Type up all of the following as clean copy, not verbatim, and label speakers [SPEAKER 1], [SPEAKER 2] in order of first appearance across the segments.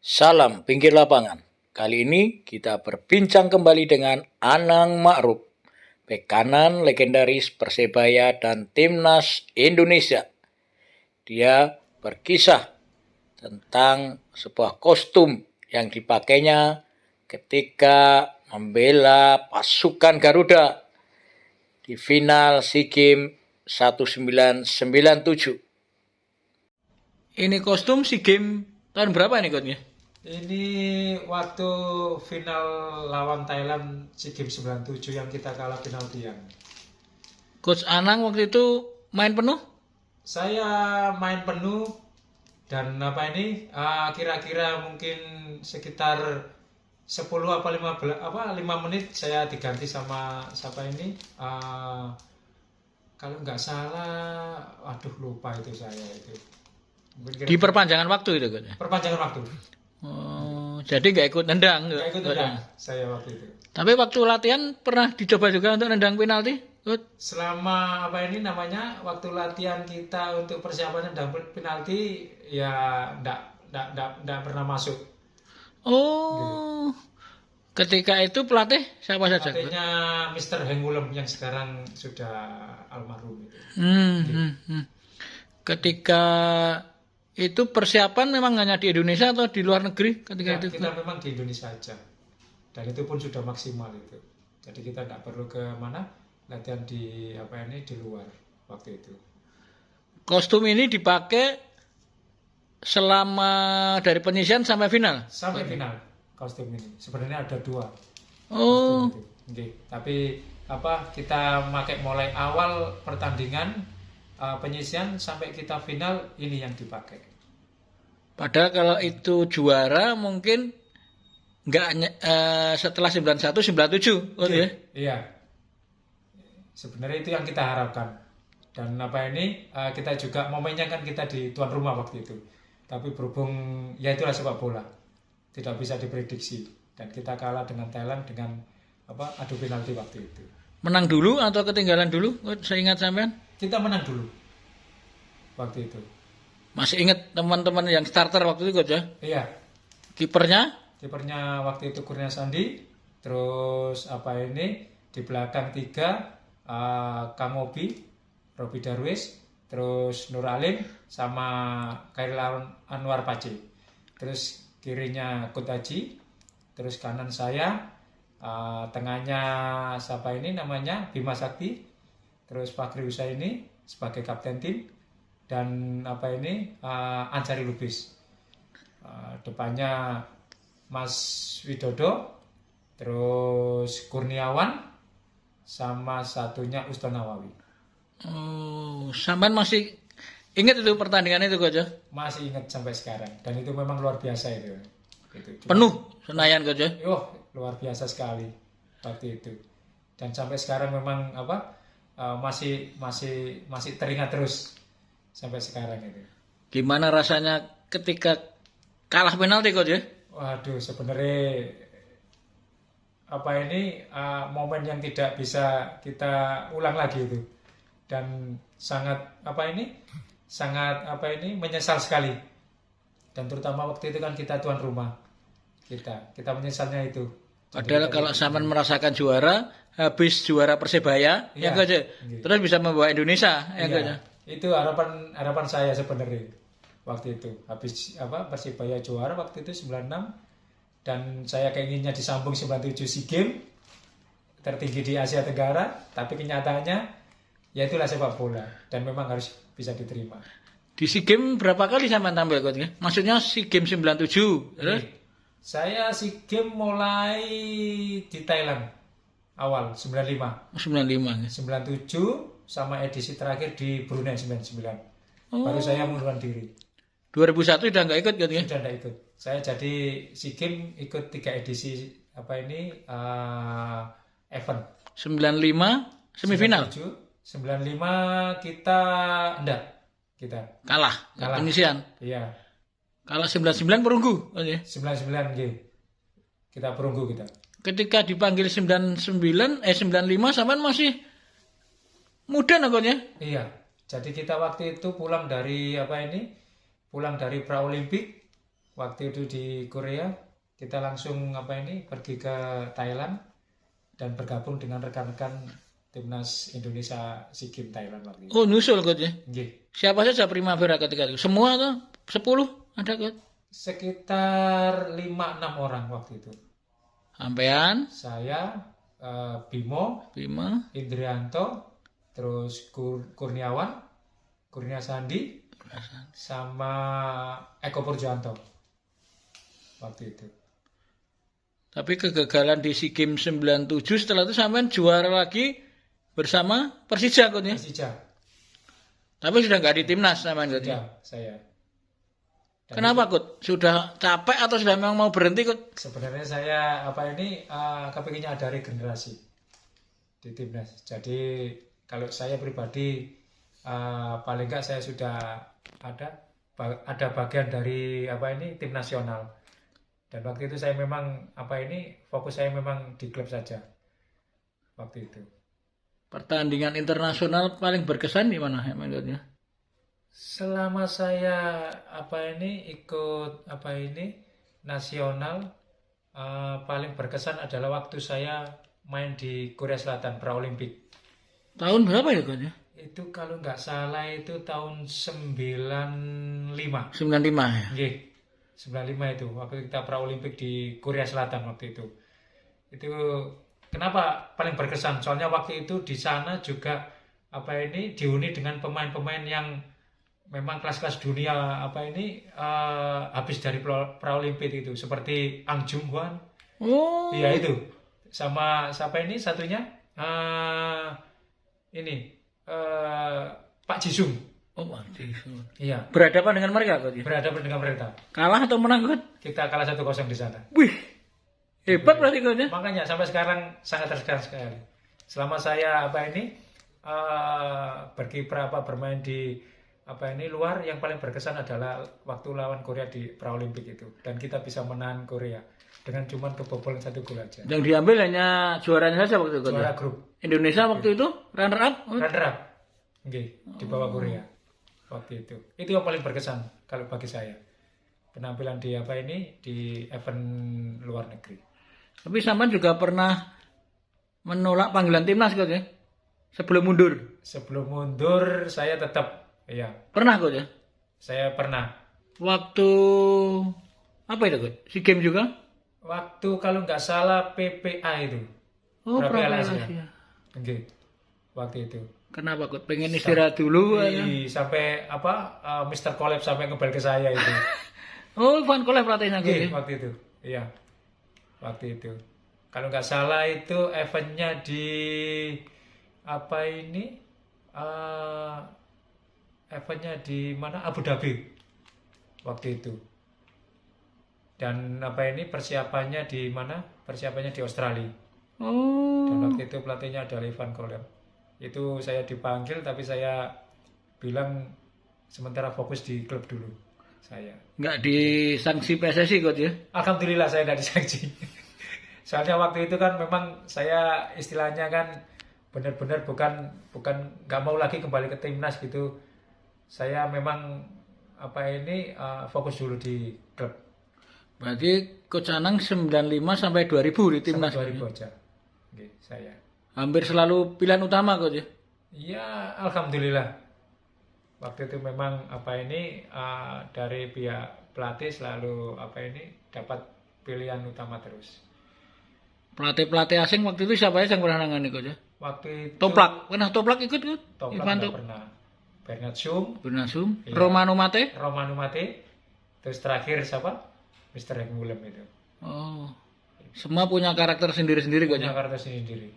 [SPEAKER 1] Salam pinggir lapangan. Kali ini kita berbincang kembali dengan Anang Ma'ruf, bek kanan legendaris Persebaya dan Timnas Indonesia. Dia berkisah tentang sebuah kostum yang dipakainya ketika membela pasukan Garuda di final SEA Games 1997. Ini kostum SEA Games tahun berapa ini coachnya?
[SPEAKER 2] Ini waktu final lawan Thailand SEA Games 97 yang kita kalah penaltian.
[SPEAKER 1] Coach Anang waktu itu main penuh?
[SPEAKER 2] Saya main penuh dan kira-kira mungkin sekitar 10 apa 15 5 menit saya diganti sama siapa ini? Kalau nggak salah, lupa itu saya itu.
[SPEAKER 1] Di perpanjangan waktu itu coach?
[SPEAKER 2] Perpanjangan waktu.
[SPEAKER 1] Oh, jadi nggak ikut nendang?
[SPEAKER 2] Nggak ikut nendang saya waktu itu.
[SPEAKER 1] Tapi waktu latihan pernah dicoba juga untuk nendang penalti?
[SPEAKER 2] Selama waktu latihan kita untuk persiapan nendang penalti ya nggak pernah masuk.
[SPEAKER 1] Oh, gitu. Ketika itu pelatih siapa saja?
[SPEAKER 2] Pelatihnya Mr. Hengulem yang sekarang sudah almarhum itu.
[SPEAKER 1] Ketika itu persiapan memang hanya di Indonesia atau di luar negeri ketika itu?
[SPEAKER 2] Kita memang di Indonesia aja. Dan itu pun sudah maksimal itu. Jadi kita tidak perlu ke mana latihan di luar waktu itu.
[SPEAKER 1] Kostum ini dipakai selama dari penyisian sampai final?
[SPEAKER 2] Sampai final kostum ini. Sebenarnya ada 2.
[SPEAKER 1] Oh.
[SPEAKER 2] Okay. Tapi kita pakai mulai awal pertandingan penyisian sampai kita final ini yang dipakai.
[SPEAKER 1] Padahal kalau itu juara mungkin nggak setelah 91 97 ya?
[SPEAKER 2] Iya. Sebenarnya itu yang kita harapkan. Dan kita juga momennya kan kita di tuan rumah waktu itu. Tapi berhubung ya itulah sepak bola. Tidak bisa diprediksi dan kita kalah dengan Thailand dengan adu penalti waktu itu.
[SPEAKER 1] Menang dulu atau ketinggalan dulu? Saya ingat sampean.
[SPEAKER 2] Kita menang dulu waktu itu.
[SPEAKER 1] Masih ingat teman-teman yang starter waktu itu coach ya?
[SPEAKER 2] Iya.
[SPEAKER 1] Kipernya
[SPEAKER 2] waktu itu Kurnia Sandi. Terus di belakang 3 Kang Obi, Robi Darwis, terus Nur Alim sama Khairil Anwar Pace. Terus kirinya Kutaji, terus kanan saya, tengahnya Bima Sakti, terus Fakri Husaini sebagai kapten tim, dan Ansari Lubis. Depannya Mas Widodo, terus Kurniawan, sama satunya Uston Nawawi.
[SPEAKER 1] Oh, sampean masih ingat itu pertandingan itu coach ya?
[SPEAKER 2] Masih ingat sampai sekarang, dan itu memang luar biasa itu.
[SPEAKER 1] Penuh Senayan coach ya?
[SPEAKER 2] Luar biasa sekali waktu itu. Dan sampai sekarang memang masih teringat terus sampai sekarang itu.
[SPEAKER 1] Gimana rasanya ketika kalah penalti coach ya?
[SPEAKER 2] Waduh, sebenarnya momen yang tidak bisa kita ulang lagi itu. Dan sangat menyesal sekali. Dan terutama waktu itu kan kita tuan rumah. Kita menyesalnya itu.
[SPEAKER 1] Padahal kalau sampean merasakan juara, habis juara Persebaya, ya coach ya? Terus bisa membawa Indonesia, ya coach ya?
[SPEAKER 2] Itu harapan saya sebenarnya waktu itu. Habis Persebaya juara waktu itu 96, dan saya keinginnya disambung 97 SEA Games tertinggi di Asia Tenggara, tapi kenyataannya ya itulah sepak bola dan memang harus bisa diterima.
[SPEAKER 1] Di SEA Games berapa kali sampean tampil coach ya? Maksudnya SEA Games 97, terus?
[SPEAKER 2] Saya SEA Games mulai di Thailand awal 95.
[SPEAKER 1] 95.
[SPEAKER 2] 97 sama edisi terakhir di Brunei 99. Baru saya mengundurkan diri.
[SPEAKER 1] 2001 udah nggak ikut kan ya?
[SPEAKER 2] Sudah nggak ikut. Saya jadi SEA Games ikut 3 edisi event.
[SPEAKER 1] 95 semifinal.
[SPEAKER 2] 95 kita
[SPEAKER 1] kalah. Penyisian.
[SPEAKER 2] Iya.
[SPEAKER 1] Kalau 99 perunggu.
[SPEAKER 2] 99 kita perunggu kita.
[SPEAKER 1] Ketika dipanggil 95 sampean masih muda nampaknya.
[SPEAKER 2] Iya. Jadi kita waktu itu pulang dari Praolimpik waktu itu di Korea kita langsung pergi ke Thailand dan bergabung dengan rekan-rekan timnas Indonesia SEA Games Thailand waktu itu.
[SPEAKER 1] Oh, nyusul coach ya.
[SPEAKER 2] Nggih.
[SPEAKER 1] Siapa saja Primavera ketika itu? Semua atau 10 ada coach?
[SPEAKER 2] Sekitar 5-6 orang waktu itu.
[SPEAKER 1] Sampean,
[SPEAKER 2] Saya, Bimo,
[SPEAKER 1] Bima,
[SPEAKER 2] Indrianto, terus Kurnia Sandi, sama Eko Purjanto waktu itu.
[SPEAKER 1] tapi kegagalan di SEA Games 97 setelah itu sampean juara lagi bersama Persija coach ya.
[SPEAKER 2] Persija,
[SPEAKER 1] Tapi sudah nggak di timnas sampean coach ya.
[SPEAKER 2] ya saya. Dan
[SPEAKER 1] Kenapa coach? Sudah capek atau sudah memang mau berhenti coach?
[SPEAKER 2] sebenarnya saya kepinginnya ada regenerasi di timnas. Jadi kalau saya pribadi paling nggak saya sudah ada bagian dari tim nasional. Dan waktu itu saya memang fokus saya memang di klub saja waktu itu.
[SPEAKER 1] Pertandingan internasional paling berkesan di mana ya menurutnya?
[SPEAKER 2] Selama saya ikut nasional, paling berkesan adalah waktu saya main di Korea Selatan Paralimpik.
[SPEAKER 1] Tahun berapa ya coach ya?
[SPEAKER 2] Itu kalau nggak salah itu tahun 95.
[SPEAKER 1] 95 ya.
[SPEAKER 2] Nggih, 95 itu waktu kita Paralimpik di Korea Selatan waktu itu. Itu kenapa paling berkesan? Soalnya waktu itu di sana juga dihuni dengan pemain-pemain yang memang kelas-kelas dunia habis dari Paralimpik itu seperti Ang Jung Hwan.
[SPEAKER 1] Oh.
[SPEAKER 2] Iya itu. Sama siapa ini satunya? Pak Jisung.
[SPEAKER 1] Oh, Jisung.
[SPEAKER 2] Iya,
[SPEAKER 1] Berhadapan dengan mereka coach ya?
[SPEAKER 2] berhadapan dengan mereka.
[SPEAKER 1] Kalah atau menang coach?
[SPEAKER 2] Kita kalah 1-0 di sana.
[SPEAKER 1] Wih. Hebat berarti coach ya.
[SPEAKER 2] Makanya sampai sekarang sangat tersegar sekali. Selama saya berkiprah bermain di luar, yang paling berkesan adalah waktu lawan Korea di Paralimpik itu, dan kita bisa menahan Korea dengan cuma kebobolan 1 gol aja.
[SPEAKER 1] Yang diambil hanya juaranya saja waktu itu coach.
[SPEAKER 2] Juara
[SPEAKER 1] Ya?
[SPEAKER 2] grup,
[SPEAKER 1] Indonesia waktu itu runner up.
[SPEAKER 2] runner up, nggih, di bawah Korea waktu itu. Itu yang paling berkesan kalau bagi saya, penampilan di di event luar negeri.
[SPEAKER 1] Tapi sampean juga pernah menolak panggilan timnas coach ya? Sebelum mundur.
[SPEAKER 2] Sebelum mundur saya tetap, iya,
[SPEAKER 1] Pernah coach ya?
[SPEAKER 2] saya pernah.
[SPEAKER 1] Waktu apa itu coach? SEA Games juga?
[SPEAKER 2] Waktu kalau nggak salah PPA itu.
[SPEAKER 1] Oh,
[SPEAKER 2] Piala
[SPEAKER 1] Asia.
[SPEAKER 2] Asia. Oke. Waktu itu.
[SPEAKER 1] Kenapa coach? Pengen istirahat dulu ya?
[SPEAKER 2] Sampai Mr. Collab sampai ngebel ke saya itu.
[SPEAKER 1] Oh, Van Kolev pelatihnya coach ya?
[SPEAKER 2] Waktu itu. Iya. Waktu itu. Kalau nggak salah itu eventnya di eventnya di mana? Abu Dhabi. Waktu itu. Dan persiapannya di mana? Persiapannya di Australia.
[SPEAKER 1] Oh.
[SPEAKER 2] Dan waktu itu pelatihnya adalah Ivan Kolev. Itu saya dipanggil tapi saya bilang sementara fokus di klub dulu saya.
[SPEAKER 1] Nggak disanksi PSSI coach ya?
[SPEAKER 2] Alhamdulillah saya tidak disangsi. Soalnya waktu itu kan memang saya istilahnya kan benar-benar bukan nggak mau lagi kembali ke timnas gitu. Saya memang fokus dulu di klub.
[SPEAKER 1] Berarti Coach Anang 95 sampai 2000 di timnas.
[SPEAKER 2] Sampai 2000 aja. Oke, saya.
[SPEAKER 1] Hampir selalu pilihan utama coach ya?
[SPEAKER 2] Ya, alhamdulillah. Waktu itu memang dari pihak pelatih selalu dapat pilihan utama terus.
[SPEAKER 1] Pelatih asing waktu itu siapa aja yang pernah nangani coach ya?
[SPEAKER 2] Waktu itu
[SPEAKER 1] Toplak, pernah Toplak ikut coach?
[SPEAKER 2] Toplak
[SPEAKER 1] Ivan
[SPEAKER 2] nggak pernah. Bernard Sum,
[SPEAKER 1] Bernasum,
[SPEAKER 2] Iya.
[SPEAKER 1] Romano Mate.
[SPEAKER 2] Romano Mate, terus terakhir siapa? Mr. Hank Willem itu.
[SPEAKER 1] Oh. Semua punya karakter sendiri-sendiri coach
[SPEAKER 2] Punya
[SPEAKER 1] ya?
[SPEAKER 2] karakter sendiri.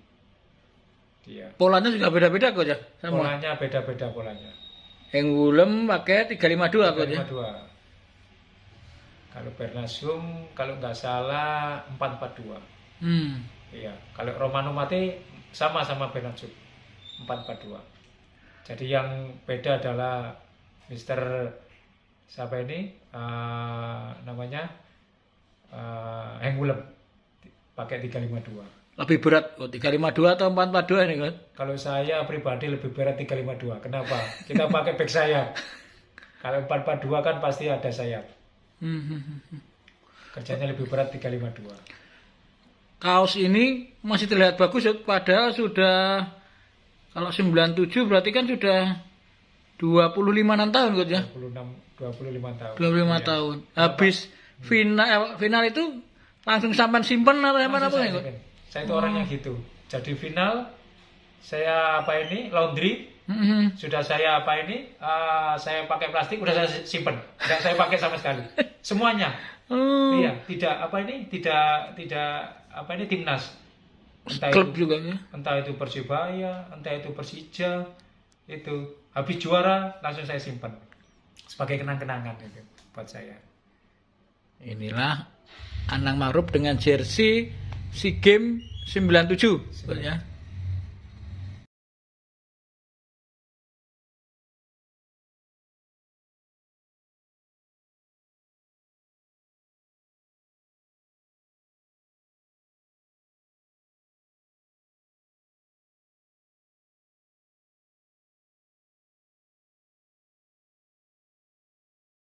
[SPEAKER 2] Dia.
[SPEAKER 1] Polanya juga beda-beda coach ya? Sama.
[SPEAKER 2] Polanya beda-beda polanya.
[SPEAKER 1] Yang Wulem pakai 352 coach ya?
[SPEAKER 2] 352. Kalau Bernard Sum kalau nggak salah 442. Iya, kalau Romano Mate sama Bernard Sum 442. Jadi yang beda adalah Mr. siapa ini namanya Hank Willem pakai 352.
[SPEAKER 1] Lebih berat kok 352 atau 442 ini coach?
[SPEAKER 2] Kalau saya pribadi lebih berat 352. Kenapa? Kita pakai back sayap. Kalau 442 kan pasti ada sayap. Kerjanya lebih berat 352.
[SPEAKER 1] Kaos ini masih terlihat bagus, padahal sudah, kalau 97 berarti kan sudah 25 tahun Coach ya.
[SPEAKER 2] 25 tahun.
[SPEAKER 1] 25
[SPEAKER 2] Iya.
[SPEAKER 1] tahun. Habis final itu langsung sampai simpen atau apa
[SPEAKER 2] Langsung
[SPEAKER 1] ya, Coach?
[SPEAKER 2] saya itu orangnya gitu. Jadi final saya laundry, sudah saya saya pakai plastik, udah saya simpen, tidak saya pakai sama sekali, semuanya. Iya, tidak timnas, entah
[SPEAKER 1] Klub
[SPEAKER 2] itu,
[SPEAKER 1] juga ya.
[SPEAKER 2] entah itu Persibaya, entah itu Persija, itu habis juara langsung saya simpen sebagai kenang-kenangan itu buat saya.
[SPEAKER 1] Inilah Anang Ma'ruf dengan jersey SEA Games 97 Coach ya.